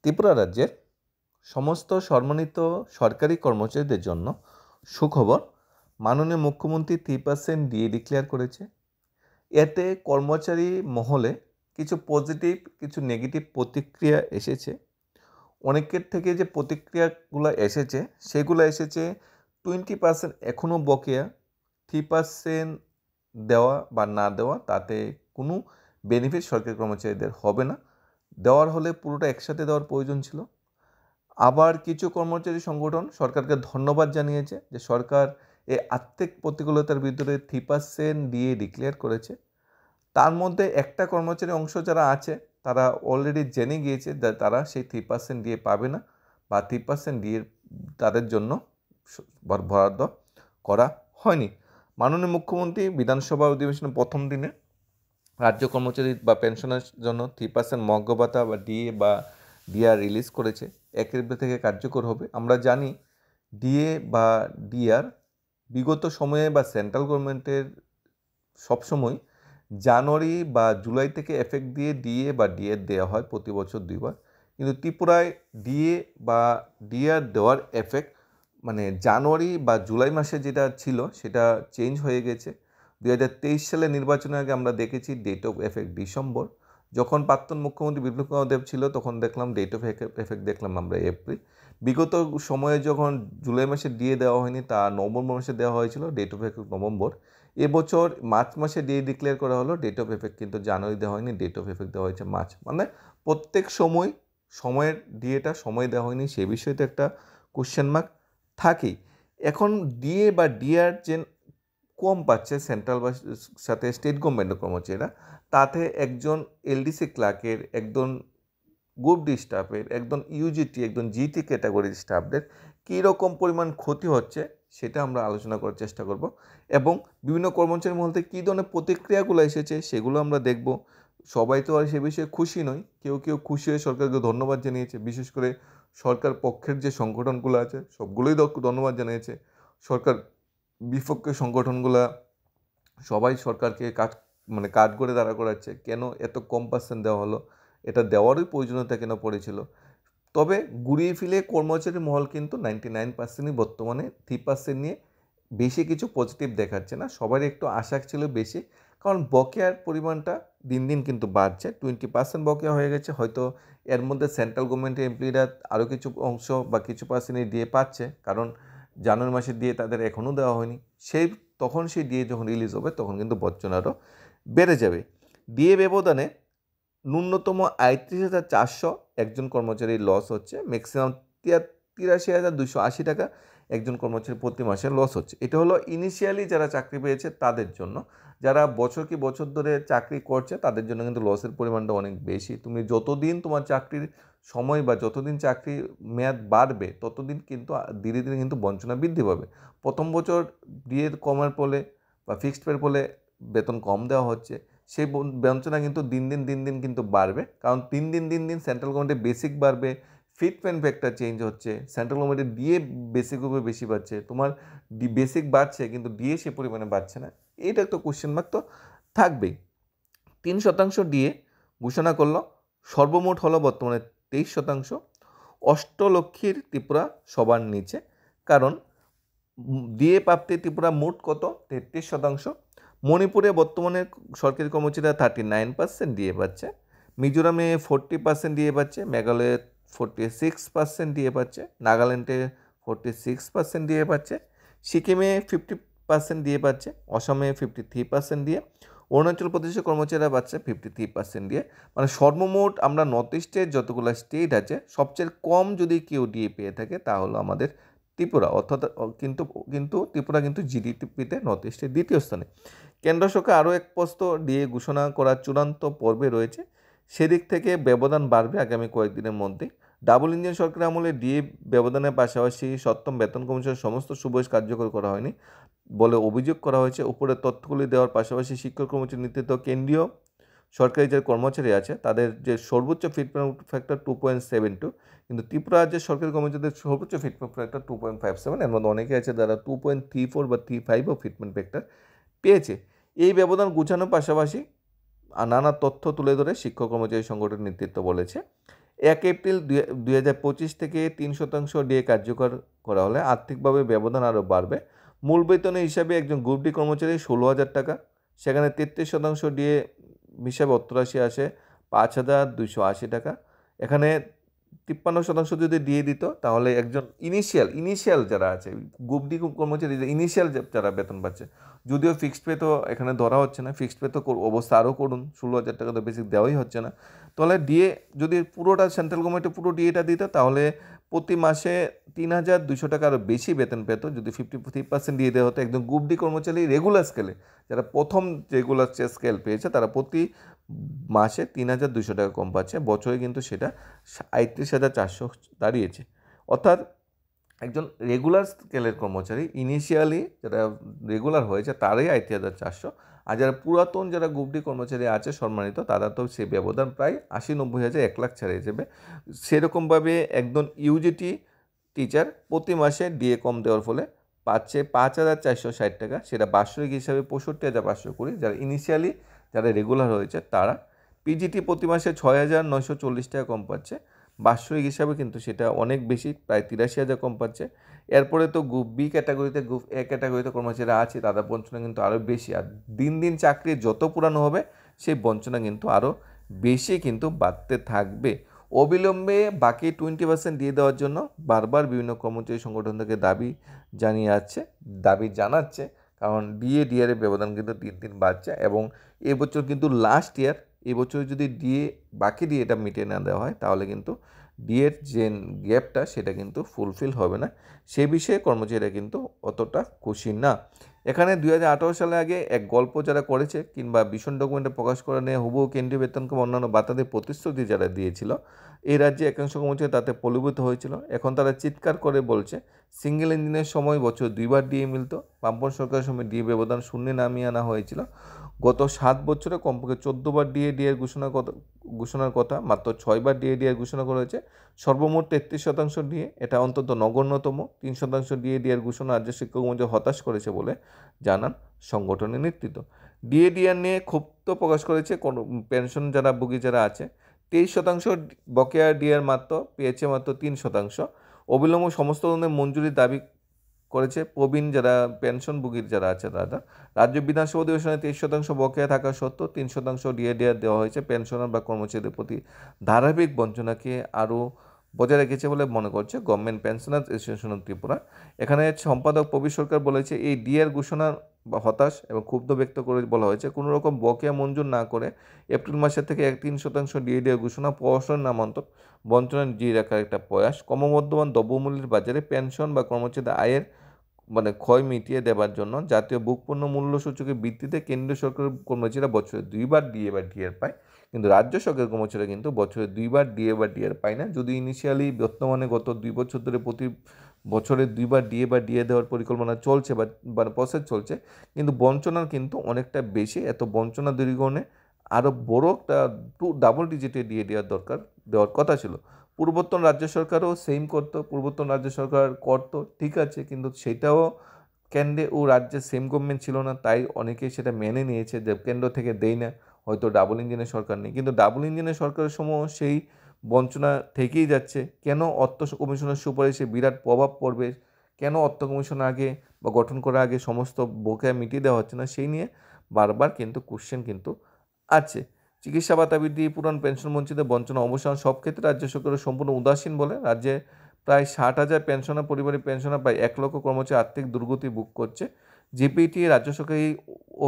ত্রিপুরা রাজ্যের সমস্ত সম্মানিত সরকারি কর্মচারীদের জন্য সুখবর। মাননীয় মুখ্যমন্ত্রী 3% ডিএ ডিক্লেয়ার করেছে। এতে কর্মচারী মহলে কিছু পজিটিভ কিছু নেগেটিভ প্রতিক্রিয়া এসেছে। অনেকের থেকে যে প্রতিক্রিয়াগুলো এসেছে সেগুলো এসেছে 20% এখনও বকেয়া, 3% দেওয়া বা না দেওয়া তাতে কোনো বেনিফিট সরকারি কর্মচারীদের হবে না, দেওয়ার হলে পুরোটা একসাথে দেওয়ার প্রয়োজন ছিল। আবার কিছু কর্মচারী সংগঠন সরকারকে ধন্যবাদ জানিয়েছে যে সরকার এই আর্থিক প্রতিকূলতার ভিতরে 3% দিয়ে ডিক্লেয়ার করেছে। তার মধ্যে একটা কর্মচারী অংশ যারা আছে তারা অলরেডি জেনে গিয়েছে যে তারা সেই 3% দিয়ে পাবে না বা 3% দিয়ে তাদের জন্য বরাদ্দ করা হয়নি। মাননীয় মুখ্যমন্ত্রী বিধানসভা অধিবেশনের প্রথম দিনে রাজ্য কর্মচারী বা পেনশনের জন্য 3% মগ্য ভাতা বা ডিএ বা ডিআর রিলিজ করেছে। 1 এপ্রিল থেকে কার্যকর হবে। আমরা জানি ডিএ বা ডিআর বিগত সময়ে বা সেন্ট্রাল গভর্নমেন্টের সবসময় জানুয়ারি বা জুলাই থেকে এফেক্ট দিয়ে ডিএ বা ডিআর দেওয়া হয় প্রতি বছর 2বার। কিন্তু ত্রিপুরায় ডিএ বা ডিআর দেওয়ার এফেক্ট মানে জানুয়ারি বা জুলাই মাসে যেটা ছিল সেটা চেঞ্জ হয়ে গেছে। 2023 সালে নির্বাচনের আগে আমরা দেখেছি ডেট অফ এফেক্ট ডিসেম্বর। যখন প্রাক্তন মুখ্যমন্ত্রী বিপ্লব কুমার দেব ছিল তখন দেখলাম ডেট অফ এফেক্ট দেখলাম আমরা এপ্রিল। বিগত সময়ে যখন জুলাই মাসে ডিএ দেওয়া হয়নি তা নভেম্বর মাসে দেওয়া হয়েছিল, ডেট অফ এফেক্ট নভেম্বর। এবছর মার্চ মাসে ডিএ ডিক্লেয়ার করা হলো, ডেট অফ এফেক্ট কিন্তু জানুয়ারি দেওয়া হয়নি, ডেট অফ এফেক্ট দেওয়া হয়েছে মার্চ। মানে প্রত্যেক সময়ের ডিএটা সময় দেওয়া হয়নি, সে বিষয়ে তো একটা কোশ্চেন মার্ক থাকেই। এখন ডিএ বা ডিআর যে কম পাচ্ছে সেন্ট্রাল বা সাথে স্টেট গভর্নমেন্টের কর্মচারীরা, তাতে একজন এলডিসি ক্লার্কের, একজন গ্রুপ ডি স্টাফের, একজন ইউজিটি, একজন জিটি ক্যাটাগরির স্টাফদের কীরকম পরিমাণ ক্ষতি হচ্ছে সেটা আমরা আলোচনা করার চেষ্টা করব এবং বিভিন্ন কর্মচারীর মধ্যে কী ধরনের প্রতিক্রিয়াগুলো এসেছে সেগুলো আমরা দেখব। সবাই তো আর সে বিষয়ে খুশি নয়, কেউ কেউ খুশি হয়ে সরকারকে ধন্যবাদ জানিয়েছে। বিশেষ করে সরকার পক্ষের যে সংগঠনগুলো আছে সবগুলোই ধন্যবাদ জানিয়েছে। সরকার বিপক্ষে সংগঠনগুলো সবাই সরকারকে কাঠ করে দাঁড়া করাচ্ছে, কেন এত কম পার্সেন্ট দেওয়া হলো, এটা দেওয়ারই প্রয়োজনীয়তা কেন পড়েছিল। তবে ঘুরিয়ে ফিরে কর্মচারী মহল কিন্তু 99%ই বর্তমানে 3% নিয়ে বেশি কিছু পজিটিভ দেখাচ্ছে না। সবারই একটু আশা ছিল বেশি, কারণ বকেয়ার পরিমাণটা দিন দিন কিন্তু বাড়ছে। 20% বকেয়া হয়ে গেছে, হয়তো এর মধ্যে সেন্ট্রাল গভর্নমেন্টের এমপ্লয়িরা আরও কিছু অংশ বা কিছু পার্সেন্টই দিয়ে পাচ্ছে, কারণ জানুয়ারি মাসে দিয়ে তাদের এখনও দেওয়া হয়নি। তখন সেই ডিএ যখন রিলিজ হবে তখন কিন্তু বর্জন আরও বেড়ে যাবে। ডিএ ব্যবধানে ন্যূনতম ৩৮,৪০০ একজন কর্মচারীর লস হচ্ছে, ম্যাক্সিমাম ৮৩,২৮০ টাকা একজন কর্মচারী প্রতি মাসে লস হচ্ছে। এটা হলো ইনিশিয়ালি যারা চাকরি পেয়েছে তাদের জন্য। যারা বছর কি বছর ধরে চাকরি করছে তাদের জন্য কিন্তু লসের পরিমাণটা অনেক বেশি। তুমি যতদিন তোমার চাকরির সময় বা যতদিন চাকরির মেয়াদ বাড়বে ততদিন কিন্তু ধীরে ধীরে কিন্তু বঞ্চনা বৃদ্ধি পাবে। প্রথম বছর ডিএ কমের ফলে বা ফিক্সড পের ফলে বেতন কম দেওয়া হচ্ছে, সেই বঞ্চনা কিন্তু দিন দিন কিন্তু বাড়বে, কারণ দিন দিন সেন্ট্রাল গভর্নমেন্টের বেসিক বাড়বে, ফিটমেন্ট ফ্যাক্টর চেঞ্জ হচ্ছে, সেন্ট্রাল গভর্নমেন্টের ডিএ বেসিকের উপরে বেশি বাড়ছে, তোমার বেসিক বাড়ছে কিন্তু ডিএ সে পরিমাণে বাড়ছে না। এইটা একটা কোশ্চেন মার্ক তো থাকবেই। 3% ডিএ ঘোষণা করলো, সর্বমোট হলো বর্তমানে 23%। অষ্টলক্ষীর ত্রিপুরা সবার নিচে, কারণ ডিএ প্রাপ্তি ত্রিপুরা মোট কত 33%। মণিপুরে বর্তমানে সরকারি কর্মচারীরা 39% ডিএ পাচ্ছে, মিজোরামে 40% ডিএ পাচ্ছে, মেঘালয়ে 46% ডিএ পাচ্ছে, নাগাল্যান্ডে 46% ডিএ পাচ্ছে, সিকিমে 50% ডিএ পাচ্ছে, অসমে 53% দিয়ে, অরুণাচল প্রদেশের কর্মচারীরা পাচ্ছে 53% দিয়ে। মানে সর্বমোট আমরা নর্থ ইস্টের যতগুলো স্টেট আছে সবচেয়ে কম যদি কেউ ডিএ পেয়ে থাকে তা হলো আমাদের ত্রিপুরা। অর্থাৎ কিন্তু ত্রিপুরা কিন্তু জিডিপিতে নর্থ ইস্টের দ্বিতীয় স্থানে। কেন্দ্র সরকার আরও এক পোস্ত ডিএ ঘোষণা করার চূড়ান্ত পর্বে রয়েছে, সেদিক থেকে ব্যবধান বাড়বে আগামী কয়েকদিনের মধ্যে। ডাবল ইঞ্জিন সরকারের আমলে ডিএ ব্যবধানের পাশাপাশি সপ্তম বেতন কমিশনের সমস্ত সুবয়স কার্যকর করা হয়নি বলে অভিযোগ করা হয়েছে। উপরের তথ্যগুলি দেওয়ার পাশাপাশি শিক্ষক কর্মচারী নেতৃত্ব কেন্দ্রীয় সরকারি যে কর্মচারী আছে তাদের যে সর্বোচ্চ ফিটমেন্ট ফ্যাক্টর 2.72, কিন্তু ত্রিপুরা রাজ্যের সরকারি কর্মচারীদের সর্বোচ্চ ফিটমেন্ট ফ্যাক্টর 2.57। এর মধ্যে অনেকে আছে যারা 2.34 বা 3.5ও ফিটমেন্ট ফ্যাক্টর পেয়েছে। এই ব্যবধান গুছানোর পাশাপাশি নানা তথ্য তুলে ধরে শিক্ষক কর্মচারী সংগঠনের নেতৃত্ব বলেছে এপ্রিল 2025 থেকে 3% ডিএ কার্যকর করা হলে আর্থিকভাবে ব্যবধান আরও বাড়বে। মূল বেতনের হিসাবে একজন গ্রুপ ডি কর্মচারী 16,000 টাকা, সেখানে 33% ডিএ হিসাবে 88 আসে 5,280 টাকা। এখানে 53% যদি দিয়ে দিত তাহলে একজন ইনিশিয়াল যারা আছে গ্রুপ ডি কর্মচারী ইনিশিয়াল যারা বেতন পাচ্ছে, যদিও ফিক্সড পে তো এখানে ধরা হচ্ছে না, ফিক্সড পে তো অবস্থা আরও করুন, 16,000 টাকা তো বেশি দেওয়াই হচ্ছে না। তাহলে ডিএ যদি পুরোটা সেন্ট্রাল গভর্নমেন্টে পুরো ডিএটা দিত তাহলে প্রতি মাসে 3,200 টাকা আরও বেশি বেতন পেত যদি 53% দিয়ে দেওয়া হতো। একদম গ্রুপ ডি কর্মচারী রেগুলার স্কেলে যারা প্রথম রেগুলার স্কেল পেয়েছে তারা প্রতি মাসে 3,200 টাকা কম পাচ্ছে, বছরে কিন্তু সেটা 38,400 দাঁড়িয়েছে। অর্থাৎ একজন রেগুলার স্কেলের কর্মচারী ইনিশিয়ালি যারা রেগুলার হয়েছে তারাই 38,400, আর যারা পুরাতন যারা গ্রুপ ডি কর্মচারী আছে সম্মানিত তারা তো সেই ব্যবধান প্রায় 80-90 হাজার 1 লাখ ছাড়িয়ে যাবে। সেরকমভাবে একজন ইউজিটি টিচার প্রতি মাসে ডিএ কম দেওয়ার ফলে পাচ্ছে 5,460 টাকা, সেটা বাৎসরিক হিসাবে 65,520, যারা ইনিশিয়ালি যারা রেগুলার হয়েছে তারা। পিজিটি প্রতি মাসে 6,940 টাকা কম পাচ্ছে, বাৎসরিক হিসাবে কিন্তু সেটা অনেক বেশি, প্রায় 83,000 কম পাচ্ছে। এরপরে তো গ্রুপ বি ক্যাটাগরিতে গ্রুপ এ ক্যাটাগরিতে কর্মচারীরা আছে, তাদের বঞ্চনা কিন্তু আরও বেশি। আর দিন দিন চাকরি যত পুরানো হবে সেই বঞ্চনা কিন্তু আরও বেশি কিন্তু বাড়তে থাকবে। অবিলম্বে বাকি 20% দিয়ে দেওয়ার জন্য বারবার বিভিন্ন কর্মচারী সংগঠন থেকে দাবি জানাচ্ছে, কারণ ডিএর ব্যবধান কিন্তু দিন দিন বাড়ছে এবং এবছর কিন্তু লাস্ট ইয়ার, এবছর যদি বাকি ডিএটা মিটিয়ে না দেওয়া হয় তাহলে কিন্তু ডিএর যে গ্যাপটা সেটা কিন্তু ফুলফিল হবে না। সে বিষয়ে কর্মচারীরা কিন্তু অতটা খুশি না। এখানে 2018 সালে আগে এক গল্প যারা করেছে কিংবা ভীষণ ডকুমেন্টে প্রকাশ করে নিয়ে হুবহু কেন্দ্রীয় বেতনকে অন্যান্য বাতাদের প্রতিশ্রুতি যারা দিয়েছিল, এই রাজ্যে একাংশ কর্মচারী তাতে ফলীভূত হয়েছিল। এখন তারা চিৎকার করে বলছে সিঙ্গেল ইঞ্জিনের সময় বছর 2বার ডিএ মিলত, বামপন্থী সরকারের সময় ডিএ ব্যবধান শূন্যে নামিয়ে আনা হয়েছিল। গত 7 বছরে কমপক্ষে 14বার ডিএর ঘোষণার কথা, মাত্র 6বার ডিএর ঘোষণা করা হয়েছে। সর্বমোট 33% ডিএ, এটা অন্তত নগণ্যতম। 3% ডিএর ঘোষণা রাজ্য শিক্ষক কর্মচারী হতাশ করেছে বলে জানান সংগঠনের নেতৃত্ব। ডিএ নিয়ে ক্ষোভ তো প্রকাশ করেছে পেনশন যারা ভোগী যারা আছে। 23% বকেয়া ডিএর পেয়েছে মাত্র 3%। অবিলম্বে সমস্ত ধরনের মঞ্জুরির দাবি করেছে প্রবীণ যারা পেনশনভোগীর যারা আছে তারা। রাজ্য বিধানসভা অধিবেশনে 23% বকেয়া থাকা সত্ত্বেও 3% ডিএ দেওয়া হয়েছে পেনশনার বা কর্মচারীদের প্রতি ধারাবাহিক বঞ্চনাকে আরও বজায় রেখেছে বলে মনে করছে government pensioners association of Tripura. এখানে সম্পাদক প্রবীর সরকার বলেছে এই ডিএর ঘোষণার হতাশ এবং ক্ষুব্ধ ব্যক্ত করে বলা হয়েছে কোনো রকম বকেয়া মঞ্জুর না করে এপ্রিল মাসের থেকে 3% ডিএর ঘোষণা প্রহসনের নামান্তর বঞ্চনা জিয়ে রাখার একটা প্রয়াস। ক্রমবর্ধমান দ্রব্যমূল্যের বাজারে পেনশন বা কর্মচারীদের আয়ের ক্ষয় মিটিয়ে দেওয়ার জন্য জাতীয় ভোগপণ্য মূল্য সূচকের ভিত্তিতে কেন্দ্রীয় সরকারের কর্মচারীরা বছরে 2বার ডিএর পায়, কিন্তু রাজ্য সরকারের কর্মচারীরা কিন্তু বছরে 2বার ডিএর পায় না। যদি ইনিশিয়ালি বর্তমানে গত 2 বছর ধরে প্রতি বছরে 2বার ডিএ দেওয়ার পরিকল্পনা চলছে বা প্রসেস চলছে, কিন্তু বঞ্চনার কিন্তু অনেকটা বেশি। এত বঞ্চনা দূরীকরণে আরও বড় একটা ডাবল ডিজিটে ডিএ দেওয়ার কথা ছিল। পূর্বতন রাজ্য সরকারও সেম করতো, পূর্বতন রাজ্য সরকার করতো, ঠিক আছে, কিন্তু সেটাও কেন্দ্রে ও রাজ্যে সেম গভর্নমেন্ট ছিল না, তাই অনেকেই সেটা মেনে নিয়েছে যে কেন্দ্র থেকে দেই না, হয়তো ডাবল ইঞ্জিনের সরকার নেই। কিন্তু ডাবল ইঞ্জিনের সরকারের সময় সেই বঞ্চনা থেকেই যাচ্ছে। কেন অর্থ কমিশনের সুপারিশে বিরাট প্রভাব পড়বে, কেন অর্থ কমিশন আগে বা গঠন করার আগে সমস্ত বকেয়া মিটিয়ে দেওয়া হচ্ছে না, সেই নিয়ে বারবার কিন্তু কোশ্চেন কিন্তু আছে। চিকিৎসা ভাতা বৃদ্ধি, পুরান পেনশন বঞ্চিতদের বঞ্চনা অবসান, সব ক্ষেত্রে রাজ্য সরকারের সম্পূর্ণ উদাসীন বলে রাজ্যে প্রায় 60,000 পেনশনার পরিবারের পেনশনার প্রায় 1 লক্ষ কর্মচারী আর্থিক দুর্গতি ভোগ করছে। জিপিটি রাজ্য সরকার এই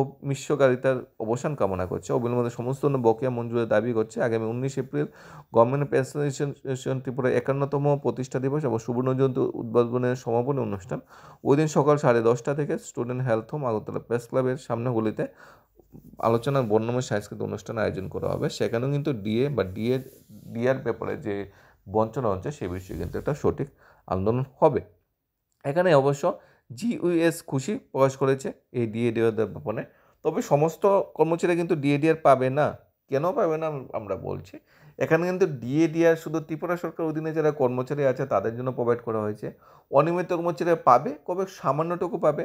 অমিশ্বকারিতার অবসান কামনা করছে, অবিলম্বে সমস্ত বকেয়া মঞ্জুরের দাবি করছে। আগামী 19 April government pension association Tripura 51তম প্রতিষ্ঠা দিবস এবং সুবর্ণ জয়ন্তী উদ্বোধনের সমাপনী অনুষ্ঠান। ওই দিন সকাল 10:30 থেকে student health home Agartala press ক্লাবের সামনেগুলিতে আলোচনার বর্ণময় সাংস্কৃতিক অনুষ্ঠান আয়োজন করা হবে। সেখানেও কিন্তু ডিএর ব্যাপারে যে বঞ্চনা হচ্ছে সে বিষয়ে কিন্তু একটা সঠিক আন্দোলন হবে। এখানে অবশ্য জিইউএস খুশি প্রকাশ করেছে এই ডিএ দেওয়ার ব্যাপারে, তবে সমস্ত কর্মচারীরা কিন্তু ডিএ পাবে না। কেন পাবে না আমরা বলছি, এখানে কিন্তু ডিএ শুধু ত্রিপুরা সরকার অধীনে যারা কর্মচারী আছে তাদের জন্য প্রোভাইড করা হয়েছে। অনিয়মিত কর্মচারীরা পাবে, কবে সামান্যটুকু পাবে।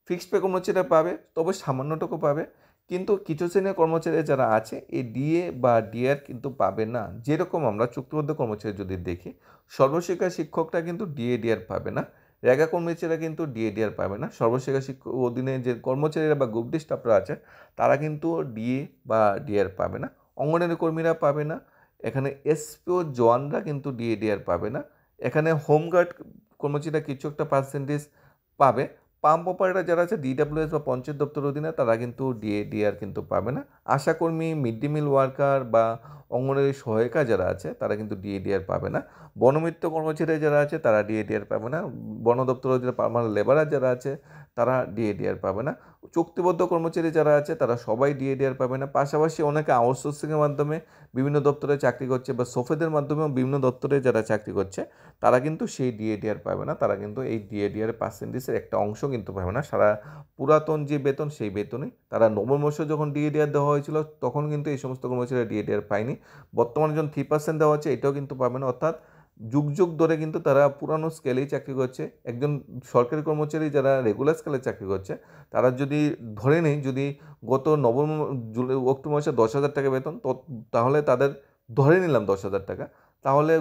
ফিক্সড পে কর্মচারীরা পাবে, তবে সামান্যটুকু পাবে। কিন্তু কিছু শ্রেণীর কর্মচারী যারা আছে এই ডিএ বা ডিআর কিন্তু পাবে না। যেরকম আমরা চুক্তিবদ্ধ কর্মচারী যদি দেখি, সর্বশিক্ষা শিক্ষকরা কিন্তু ডিএ ডিআর পাবে না, রেগা কর্মচারীরা কিন্তু ডিএ ডিআর পাবে না। সর্বশিক্ষা শিক্ষক অধীনে যে কর্মচারীরা বা গ্রুপ ডি স্টাফরা আছে তারা কিন্তু ডিএ বা ডিআর পাবে না। অঙ্গনারী কর্মীরা পাবে না। এখানে এসপিও জওয়ানরা কিন্তু ডিএ ডিআর পাবে না। এখানে হোমগার্ড কর্মচারীরা কিছু একটা পার্সেন্টেজ পাবে। পাম্প অপারেটর যারা আছে ডিডাব্লিউএস বা পঞ্চায়েত দপ্তর অধীনে তারা কিন্তু ডিএ ডিআর কিন্তু পাবে না। আশাকর্মী, মিড ডে মিল ওয়ার্কার বা অঙ্গনওয়াড়ি সহায়িকা যারা আছে তারা কিন্তু ডিএ ডিআর পাবে না। বনমিত্র কর্মচারী যারা আছে তারা ডিএ ডিআর পাবে না। বন দপ্তর অধীনে পার্মানেন্ট লেবারার যারা আছে তারা ডিএ ডিআর পাবে না। চুক্তিবদ্ধ কর্মচারী যারা আছে তারা সবাই ডিএ ডিআর পাবে না। পাশাপাশি অনেকে আউটসোর্সিংয়ের মাধ্যমে বিভিন্ন দপ্তরে চাকরি করছে বা সোফেদের মাধ্যমেও বিভিন্ন দপ্তরে যারা চাকরি করছে তারা কিন্তু সেই ডিএ ডিআর পাবে না। তারা কিন্তু এই ডিএ ডিআর পার্সেন্টেজের একটা অংশ কিন্তু পাবে না। সারা পুরাতন যে বেতন সেই বেতনই তারা নবম বর্ষে যখন ডিএ ডিআর দেওয়া হয়েছিল তখন কিন্তু এই সমস্ত কর্মচারীরা ডিএ ডিআর পায়নি। বর্তমানে যখন 3% দেওয়া হচ্ছে এটাও কিন্তু পাবে না। অর্থাৎ যুগ যুগ ধরে কিন্তু তারা পুরানো স্কেলেই চাকরি করছে। একজন সরকারি কর্মচারী যারা রেগুলার স্কেলে চাকরি করছে তারা যদি ধরে নেই যদি গত নবম অক্টোবর মাসে 10,000 টাকা বেতন, তো তাহলে তাদের ধরে নিলাম 10,000 টাকা, তাহলে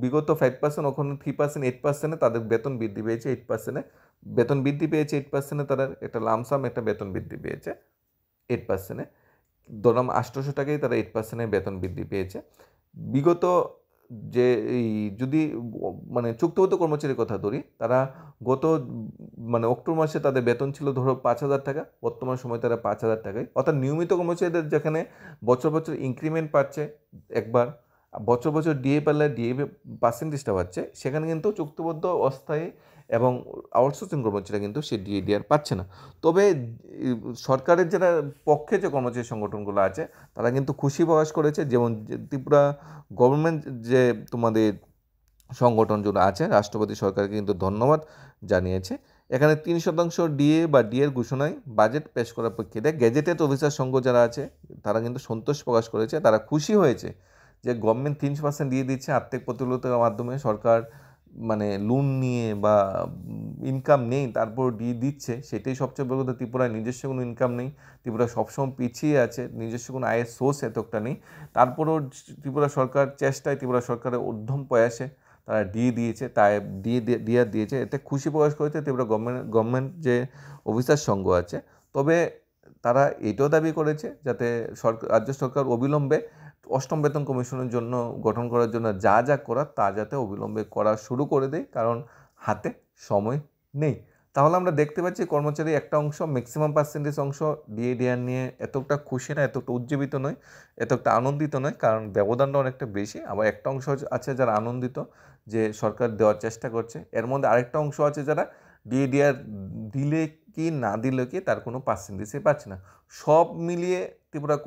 বিগত 5% ওখানে 3% 8%-এ তাদের বেতন বৃদ্ধি পেয়েছে। 8%-এ বেতন বৃদ্ধি পেয়েছে। 8%-এ তাদের একটা লামসাম একটা বেতন বৃদ্ধি পেয়েছে 8%-এ। ধরলাম 800 টাকায় তারা 8%-এ বেতন বৃদ্ধি পেয়েছে। বিগত যে এই যদি মানে চুক্তিবদ্ধ কর্মচারীর কথা ধরি, তারা গত মানে অক্টোবর মাসে তাদের বেতন ছিল ধরো 5,000 টাকা, বর্তমান সময় তারা 5,000 টাকায়। অর্থাৎ নিয়মিত কর্মচারীদের যেখানে বছর বছর ইনক্রিমেন্ট পাচ্ছে একবার, বছর বছর ডিএ পেলে ডিএ পার্সেন্টেজটা পাচ্ছে, সেখানে কিন্তু চুক্তিবদ্ধ অস্থায়ী এবং আউটসোর্সিং কর্মচারীরা কিন্তু সে ডিএ ডিআর পাচ্ছে না। তবে সরকারের যারা পক্ষে যে কর্মচারী সংগঠনগুলো আছে তারা কিন্তু খুশি প্রকাশ করেছে। যেমন ত্রিপুরা গভর্নমেন্ট যে তোমাদের সংগঠনগুলো আছে রাষ্ট্রপতি সরকারকে কিন্তু ধন্যবাদ জানিয়েছে। এখানে 3% ডিএ বা ডিএর ঘোষণায় বাজেট পেশ করার প্রেক্ষিতে গেজেটেড অফিসার সংঘ যারা আছে তারা কিন্তু সন্তোষ প্রকাশ করেছে। তারা খুশি হয়েছে যে গভর্নমেন্ট 3% দিয়ে দিচ্ছে আর্থিক প্রতিকূলতার মাধ্যমে। সরকার মানে লোন নিয়ে বা ইনকাম নেই তারপর দিয়ে দিচ্ছে, সেটাই সবচেয়ে বড় কথা। ত্রিপুরায় নিজস্ব কোনো ইনকাম নেই, ত্রিপুরা সবসময় পিছিয়ে আছে, নিজস্ব কোনো আয়ের সোর্স এতটা নেই। তারপরও ত্রিপুরা সরকার চেষ্টায়, ত্রিপুরা সরকারের উদ্যম প্রয়াসে তারা দিয়েছে, তাই দিয়েছে। এতে খুশি প্রকাশ করেছে ত্রিপুরা গভর্নমেন্ট যে অফিসার সংঘ আছে। তবে তারা এটাও দাবি করেছে যাতে রাজ্য সরকার অবিলম্বে অষ্টম বেতন কমিশনের জন্য গঠন করার জন্য যা যা করার তা যাতে অবিলম্বে করা শুরু করে দেয়, কারণ হাতে সময় নেই। তাহলে আমরা দেখতে পাচ্ছি কর্মচারী একটা অংশ, ম্যাক্সিমাম পার্সেন্টেজ অংশ ডিএ ডিআর নিয়ে এতটা খুশি না, এতটা উজ্জীবিত নয়, এতটা আনন্দিত নয়, কারণ ব্যবধানটা অনেকটা বেশি। আবার একটা অংশ আছে যারা আনন্দিত যে সরকার দেওয়ার চেষ্টা করছে। এর মধ্যে আরেকটা অংশ আছে যারা ডিএ ডিআর দিলে কি না দিলে কি তার কোনো পার্সেন্টেজই পাচ্ছে না। সব মিলিয়ে ত্রিপুরা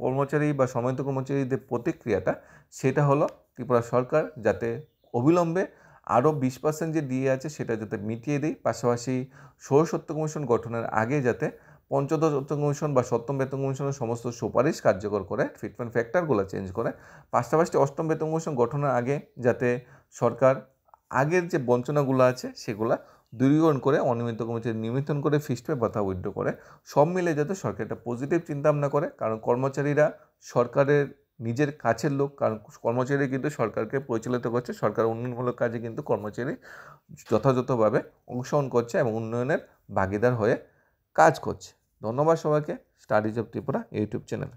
কর্মচারী বা সম্মানিত কর্মচারীদের প্রতিক্রিয়াটা সেটা হলো ত্রিপুরা সরকার যাতে অবিলম্বে আরও 20% যে ডিএ আছে সেটা যাতে মিটিয়ে দেয়, পাশাপাশি ষোড়শত্ব কমিশন গঠনের আগে যাতে পঞ্চদশ কমিশন বা সপ্তম বেতন কমিশনের সমস্ত সুপারিশ কার্যকর করে, ফিটমেন্ট ফ্যাক্টরগুলো চেঞ্জ করে, পাশাপাশি অষ্টম বেতন কমিশন গঠনের আগে যাতে সরকার আগের যে বঞ্চনাগুলো আছে সেগুলা দূরীকরণ করে, অনিয়মিত কর্মচারী নিয়মিতন করে, ফিক্সড পে ভাতা উইথড্র করে, সব মিলে যাতে সরকার একটা পজিটিভ চিন্তাভাবনা করে। কারণ কর্মচারীরা সরকারের নিজের কাছের লোক, কারণ কর্মচারী কিন্তু সরকারকে পরিচালিত করছে। সরকার উন্নয়নমূলক কাজে কিন্তু কর্মচারী যথাযথভাবে অংশগ্রহণ করছে এবং উন্নয়নের ভাগিদার হয়ে কাজ করছে। ধন্যবাদ সবাইকে studies of Tripura YouTube channel.